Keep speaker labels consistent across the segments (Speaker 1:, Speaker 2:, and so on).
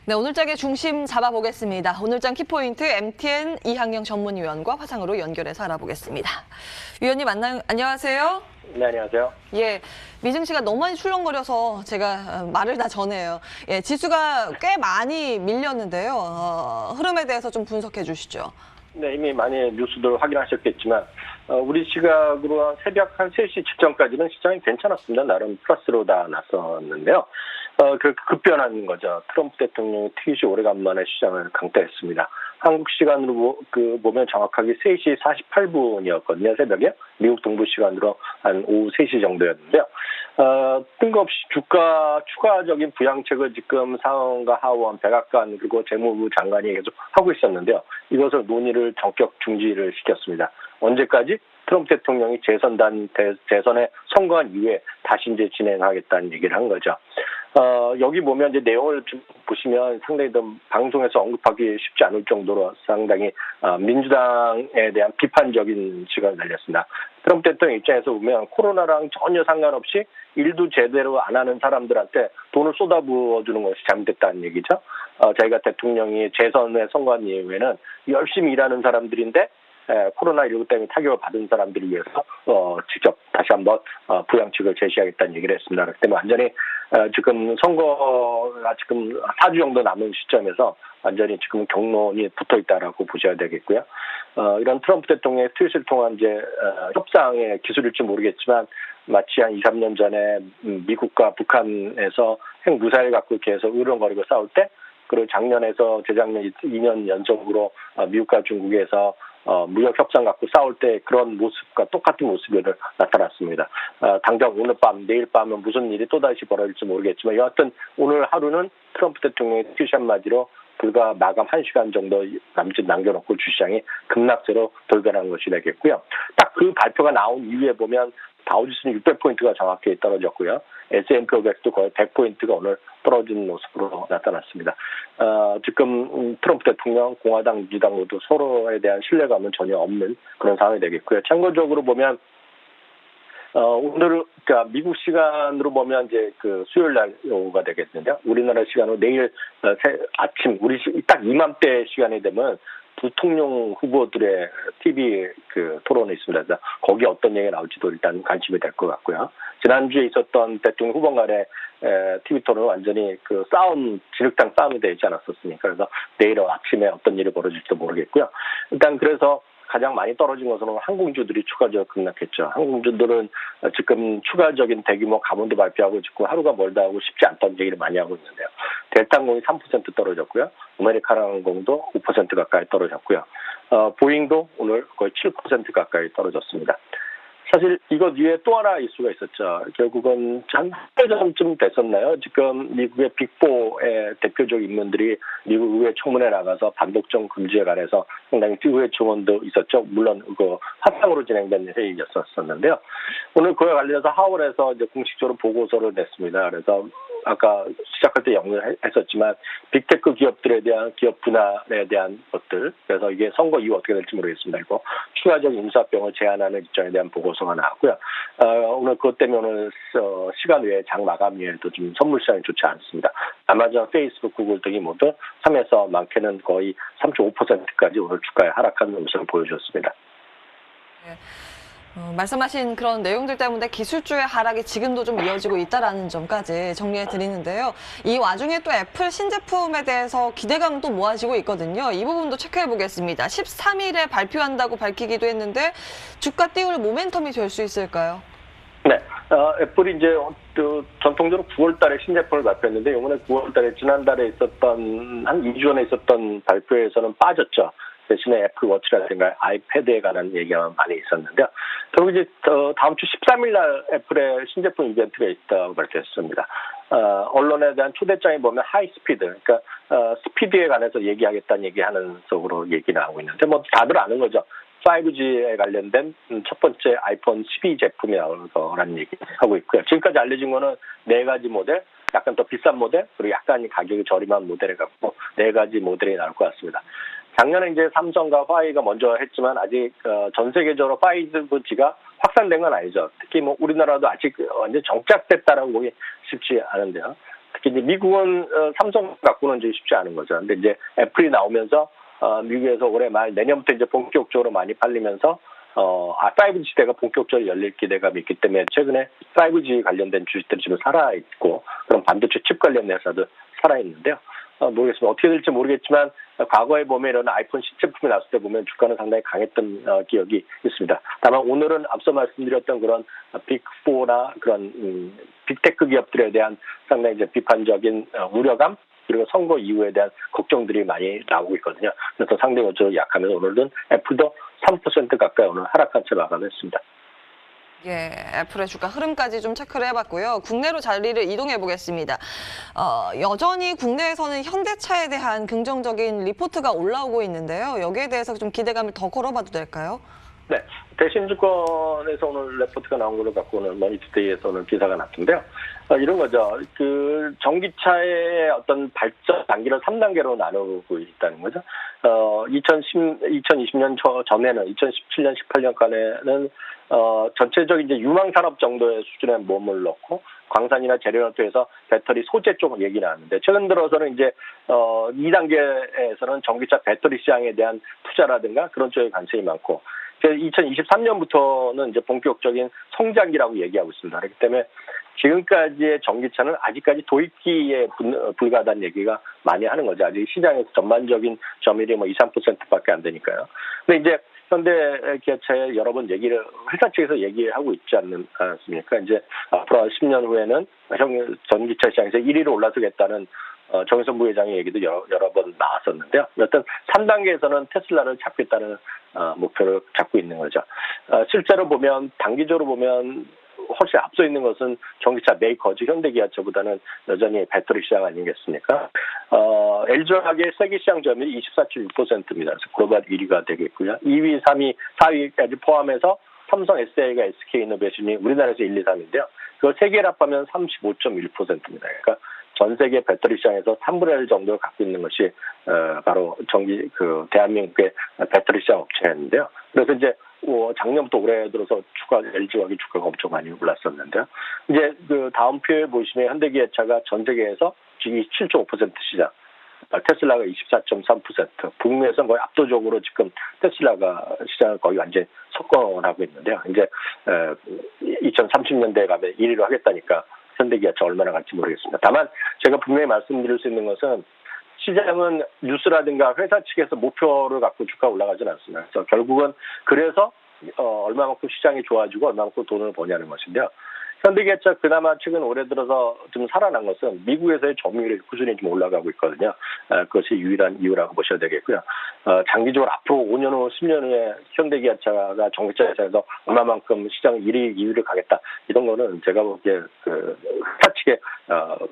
Speaker 1: 네, 오늘장의 중심 잡아보겠습니다. 오늘장 키포인트 MTN 이항영 전문위원과 화상으로 연결해서 알아보겠습니다. 위원님 안녕하세요.
Speaker 2: 네, 안녕하세요.
Speaker 1: 예, 미증시가 너무 많이 출렁거려서 제가 말을 다 전해요. 예, 지수가 꽤 많이 밀렸는데요. 흐름에 대해서 좀 분석해 주시죠.
Speaker 2: 네, 이미 많이 뉴스들 확인하셨겠지만 우리 시각으로 새벽 한 3시 직전까지는 시장이 괜찮았습니다. 나름 플러스로 다 났었는데요. 그 급변한 거죠. 트럼프 대통령이 트윗이 오래간만에 시장을 강타했습니다. 한국 시간으로 보면 정확하게 3시 48분이었거든요. 새벽에. 미국 동부 시간으로 한 오후 3시 정도였는데요. 뜬금없이 주가 추가적인 부양책을 지금 상원과 하원, 백악관 그리고 재무부 장관이 계속 하고 있었는데요. 이것을 논의를 전격 중지를 시켰습니다. 언제까지? 트럼프 대통령이 재선에 선거한 이후에 다시 이제 진행하겠다는 얘기를 한 거죠. 여기 보면 이제 내용을 좀 보시면 상당히 좀 방송에서 언급하기 쉽지 않을 정도로 상당히 민주당에 대한 비판적인 시각을 날렸습니다. 트럼프 대통령 입장에서 보면 코로나랑 전혀 상관없이 일도 제대로 안 하는 사람들한테 돈을 쏟아부어주는 것이 잘못됐다는 얘기죠. 자기가 대통령이 재선에 선거한 이후에는 열심히 일하는 사람들인데 코로나19 때문에 타격을 받은 사람들을 위해서 직접 다시 한번 부양책을 제시하겠다는 얘기를 했습니다. 그렇기 때문에 완전히 지금 선거가 지금 4주 정도 남은 시점에서 완전히 지금 경론이 붙어 있다라고 보셔야 되겠고요. 이런 트럼프 대통령의 트윗을 통한 이제 협상의 기술일지 모르겠지만 마치 한 2, 3년 전에 미국과 북한에서 핵무사일 갖고 계속 으르렁거리고 싸울 때 그리고 작년에서 재작년 2년 연속으로 미국과 중국에서 무역 협상 갖고 싸울 때 그런 모습과 똑같은 모습이 나타났습니다. 당장 오늘 밤, 내일 밤은 무슨 일이 또다시 벌어질지 모르겠지만 여하튼 오늘 하루는 트럼프 대통령의 트윗 한마디로 불과 마감 1시간 정도 남짓 남겨놓고 주시장이 급락세로 돌변한 것이 되겠고요. 딱 그 발표가 나온 이후에 보면 다우지수는 600포인트가 정확히 떨어졌고요. S&P 500도 거의 100포인트가 오늘 떨어진 모습으로 나타났습니다. 지금 트럼프 대통령, 공화당, 민주당 모두 서로에 대한 신뢰감은 전혀 없는 그런 상황이 되겠고요. 참고적으로 보면 오늘 그러니까 미국 시간으로 보면 이제 그 수요일 날 오후가 되겠는데요. 우리나라 시간으로 내일 아침 우리 딱 이맘때 시간이 되면 부통령 후보들의 TV 그 토론이 있습니다. 그래서 거기에 어떤 얘기가 나올지도 일단 관심이 될 것 같고요. 지난주에 있었던 대통령 후보 간의 TV 토론은 완전히 그 진흙탕 싸움이 되지 않았었습니까? 그래서 내일 아침에 어떤 일이 벌어질지도 모르겠고요. 일단 그래서 가장 많이 떨어진 것은 항공주들이 추가적으로 급락했죠. 항공주들은 지금 추가적인 대규모 가문도 발표하고 있고 하루가 멀다 하고 쉽지 않다는 얘기를 많이 하고 있는데요. 델타 항공이 3% 떨어졌고요. 아메리칸 항공도 5% 가까이 떨어졌고요. 보잉도 오늘 거의 7% 가까이 떨어졌습니다. 사실 이것 위에 또 하나 이슈가 있었죠. 결국은 한 달 전쯤 됐었나요? 지금 미국의 빅4의 대표적 인물들이 미국 의회 청문회 나가서 반독점 금지에 관해서 상당히 의회 증언도 있었죠. 물론 그 화상으로 진행된 회의였었는데요. 오늘 그에 관련해서 하원에서 이제 공식적으로 보고서를 냈습니다. 그래서 아까 시작할 때 연구했었지만 빅테크 기업들에 대한 기업 분할에 대한 것들 그래서 이게 선거 이후 어떻게 될지 모르겠습니다. 그리고 추가적인 인사병을 제한하는 입장에 대한 보고서가 나왔고요. 오늘 그것 때문에 오늘 시간 외에 장 마감일에도 좀 선물 시장이 좋지 않습니다. 아마존, 페이스북, 구글 등이 모두 3에서 많게는 거의 3.5%까지 오늘 주가에 하락하는 모습을 보여줬습니다.
Speaker 1: 네. 말씀하신 그런 내용들 때문에 기술주의 하락이 지금도 좀 이어지고 있다는 점까지 정리해 드리는데요. 이 와중에 또 애플 신제품에 대해서 기대감도 모아지고 있거든요. 이 부분도 체크해 보겠습니다. 13일에 발표한다고 밝히기도 했는데 주가 띄울 모멘텀이 될 수 있을까요?
Speaker 2: 네, 애플이 이제 전통적으로 9월 달에 신제품을 발표했는데 이번에 9월 달에 지난달에 있었던 한 2주 전에 있었던 발표에서는 빠졌죠. 대신에 애플워치라든가 아이패드에 관한 얘기가 많이 있었는데요. 그리고 이제 다음 주 13일 날 애플의 신제품 이벤트가 있다고 발표했습니다. 언론에 대한 초대장에 보면 하이스피드, 그러니까 스피드에 관해서 얘기하겠다는 얘기하는 속으로 얘기 나오고 있는데 뭐 다들 아는 거죠. 5G에 관련된 첫 번째 아이폰 12 제품이 나오는 거라는 얘기 하고 있고요. 지금까지 알려진 거는 4가지 모델, 약간 더 비싼 모델, 그리고 약간 가격이 저렴한 모델에 갖고 4가지 모델이 나올 것 같습니다. 작년에 이제 삼성과 화웨이가 먼저 했지만 아직 전 세계적으로 5G가 확산된 건 아니죠. 특히 뭐 우리나라도 아직 완전 정착됐다라고 보기 쉽지 않은데요. 특히 이제 미국은 삼성 갖고는 이제 쉽지 않은 거죠. 근데 이제 애플이 나오면서 미국에서 올해 말 내년부터 이제 본격적으로 많이 팔리면서 5G 시대가 본격적으로 열릴 기대감이 있기 때문에 최근에 5G 관련된 주식들이 지금 살아있고 그런 반도체 칩 관련 회사도 살아있는데요. 모르겠습니다. 어떻게 될지 모르겠지만 과거에 보면 이런 아이폰 신제품이 나왔을 때 보면 주가는 상당히 강했던 기억이 있습니다. 다만 오늘은 앞서 말씀드렸던 그런 빅4나 그런 빅테크 기업들에 대한 상당히 이제 비판적인 우려감 그리고 선거 이후에 대한 걱정들이 많이 나오고 있거든요. 그래서 상대적으로 약하면서 오늘은 애플도 3% 가까이 오늘 하락한 채 마감했습니다.
Speaker 1: 예, 애플의 주가 흐름까지 좀 체크를 해봤고요. 국내로 자리를 이동해 보겠습니다. 여전히 국내에서는 현대차에 대한 긍정적인 리포트가 올라오고 있는데요. 여기에 대해서 좀 기대감을 더 걸어봐도 될까요?
Speaker 2: 네, 대신증권에서 오늘 레포트가 나온 걸로 갖고 오늘 머니투데이에서 오늘 기사가 났던데요. 이런 거죠. 그 전기차의 어떤 발전 단계를 3단계로 나누고 있다는 거죠. 2020년 전에는 2017년, 18년간에는 전체적인 이제 유망 산업 정도의 수준에 몸을 넣고 광산이나 재련을 통해서 배터리 소재 쪽 얘기 나왔는데 최근 들어서는 이제 2단계에서는 전기차 배터리 시장에 대한 투자라든가 그런 쪽에 관심이 많고 2023년부터는 이제 본격적인 성장기라고 얘기하고 있습니다. 그렇기 때문에 지금까지의 전기차는 아직까지 도입기에 불과하다는 얘기가 많이 하는 거죠. 아직 시장에서 전반적인 점유율이 뭐 2, 3%밖에 안 되니까요. 근데 이제 현대기아차에 여러 번 회사 측에서 얘기하고 있지 않습니까? 이제 앞으로 10년 후에는 전기차 시장에서 1위로 올라서겠다는 정의선 부회장의 얘기도 여러 번 나왔었는데요. 여튼 3단계에서는 테슬라를 잡겠다는 목표를 잡고 있는 거죠. 실제로 보면 단기적으로 보면 훨씬 앞서 있는 것은 전기차 메이커, 즉 현대기아차보다는 여전히 배터리 시장 아니겠습니까? LG화학의 세계 시장 점유율이 24.6%입니다. 그래서 글로벌 1위가 되겠고요. 2위, 3위, 4위까지 포함해서 삼성, SDI가 SK이노베이션이 우리나라에서 1, 2, 3인데요. 그걸 세계를 합하면 35.1%입니다. 그러니까 전 세계 배터리 시장에서 3분의 1 정도를 갖고 있는 것이 바로 대한민국의 배터리 시장 업체인데요. 그래서 이제 작년부터 올해 들어서 LG화학의 주가가 엄청 많이 올랐었는데요. 이제 그 다음 표에 보시면 현대기아차가 전 세계에서 지금 27.5% 시장, 테슬라가 24.3%, 북미에서는 거의 압도적으로 지금 테슬라가 시장을 거의 완전히 석권하고 있는데요. 이제 2030년대에 가면 1위로 하겠다니까 현대기아차 얼마나 갈지 모르겠습니다. 다만 제가 분명히 말씀드릴 수 있는 것은 시장은 뉴스라든가 회사 측에서 목표를 갖고 주가 올라가지는 않습니다. 그래서 결국은 얼마만큼 시장이 좋아지고 얼마만큼 돈을 버냐는 것인데요. 현대기아차 그나마 최근 올해 들어서 좀 살아난 것은 미국에서의 점유율이 꾸준히 좀 올라가고 있거든요. 그것이 유일한 이유라고 보셔야 되겠고요. 장기적으로 앞으로 5년 후, 10년 후에 현대기아차가 전기차 회사에서 얼마만큼 시장 1위, 2위를 가겠다. 이런 거는 제가 보기에 회사 측의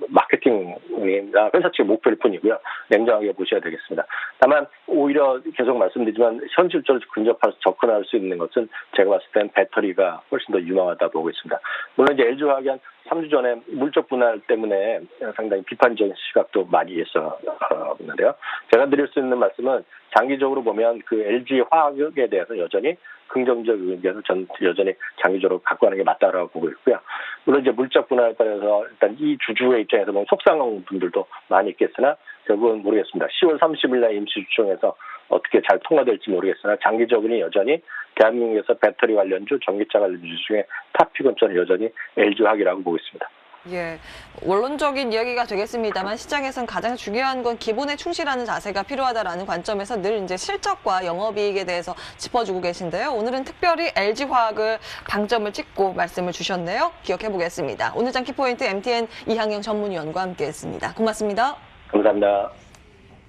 Speaker 2: 마케팅이나 회사 측의 목표일 뿐이고요. 냉정하게 보셔야 되겠습니다. 다만 오히려 계속 말씀드리지만 현실적으로 근접해서 접근할 수 있는 것은 제가 봤을 땐 배터리가 훨씬 더 유망하다 보고 있습니다. 물론 이제 LG화학이 한 3주 전에 물적 분할 때문에 상당히 비판적인 시각도 많이 있었는데요. 제가 드릴 수 있는 말씀은 장기적으로 보면 그 LG화학에 대해서 여전히 긍정적 의견을 여전히 장기적으로 갖고 가는 게 맞다라고 보고 있고요. 물론 이제 물적 분할에 따라서 일단 이 주주의 입장에서 보면 속상한 분들도 많이 있겠으나 결국은 모르겠습니다. 10월 30일 날 임시주총에서 어떻게 잘 통과될지 모르겠으나 장기적으로는 여전히 대한민국에서 배터리 관련주, 전기차 관련주 중에 탑픽은 저는 여전히 LG화학이라고 보고 있습니다.
Speaker 1: 예, 원론적인 이야기가 되겠습니다만 시장에서는 가장 중요한 건 기본에 충실하는 자세가 필요하다라는 관점에서 늘 이제 실적과 영업이익에 대해서 짚어주고 계신데요. 오늘은 특별히 LG화학을 방점을 찍고 말씀을 주셨네요. 기억해 보겠습니다. 오늘 장 키포인트 MTN 이항영 전문위원과 함께했습니다. 고맙습니다.
Speaker 2: 감사합니다.